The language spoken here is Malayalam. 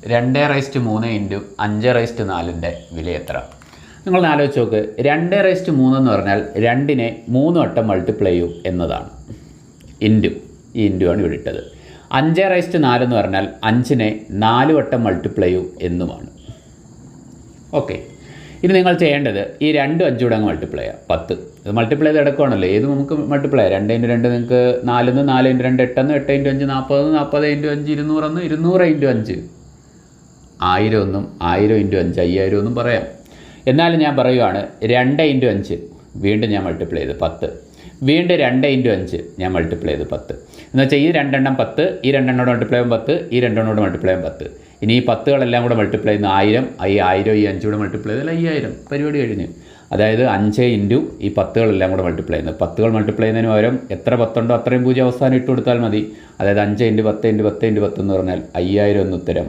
2/3 ഇൻറ്റു 5/4 വില എത്ര? നിങ്ങൾ ആലോചിച്ച് നോക്ക്. 2/3 എന്ന് പറഞ്ഞാൽ 2നെ 3 വട്ടം മൾട്ടിപ്ലൈ ചെയ്യും എന്നതാണ്. ഇൻറ്റു, ഈ ഇൻറ്റു ആണ് ഇവിടെ ഇട്ടത്. 5/4 എന്ന് പറഞ്ഞാൽ 5നെ 4 വട്ടം മൾട്ടിപ്ലൈ ചെയ്യും എന്നുമാണ്. ഓക്കെ, ഇനി നിങ്ങൾ ചെയ്യേണ്ടത് ഈ 2 5 കൂടെ അങ്ങ് മൾട്ടിപ്ലൈ ചെയ്യാം. 10 ഇത് മൾട്ടിപ്ലൈ ചെയ്ത് എടുക്കുകയാണല്ലോ. ഏത് നമുക്ക് മൾട്ടിപ്ലൈ ചെയ്യാം. 2 × 2 നിങ്ങൾക്ക് 4, 4 × 2 8, 8 × 5 40, 40 × 5 200, 200 × 5 1000 എന്നും 1000 × 5 5000 എന്നും പറയാം. എന്നാലും ഞാൻ പറയുവാണ് 2 × 5 വീണ്ടും ഞാൻ മൾട്ടിപ്ലൈ ചെയ്ത് 10, വീണ്ടും 2 × 5 ഞാൻ മൾട്ടിപ്ലൈ ചെയ്ത് 10 എന്ന് വെച്ചാൽ ഈ 2 എണ്ണം 10, ഈ 2 എണ്ണോട് മൾട്ടിപ്ലൈ ചെയ്യുമ്പോൾ 10, ഈ 2 എണ്ണോട് മൾട്ടിപ്ലൈ ചെയ്യുമ്പോൾ 10. ഇനി ഈ 10കളെല്ലാം കൂടെ മൾട്ടിപ്ലൈ ചെയ്യുന്ന 1000, ഈ 1000 ഈ 5 കൂടെ മൾട്ടിപ്ലൈ ചെയ്താൽ 5000. പരിപാടി കഴിഞ്ഞു. അതായത് 5 ഇൻറ്റു ഈ 10കളെല്ലാം കൂടെ മൾട്ടിപ്ലൈ ചെയ്യുന്നത്. 10കൾ മൾട്ടിപ്ലൈ ചെയ്യുന്നതിന് പകരം എത്ര 10 ഉണ്ടോ അത്രയും 0 അവസാനം ഇട്ട് കൊടുത്താൽ മതി. അതായത് 5 × 10 × 10 × 10 എന്ന് പറഞ്ഞാൽ 5000 എന്ന് ഉത്തരം.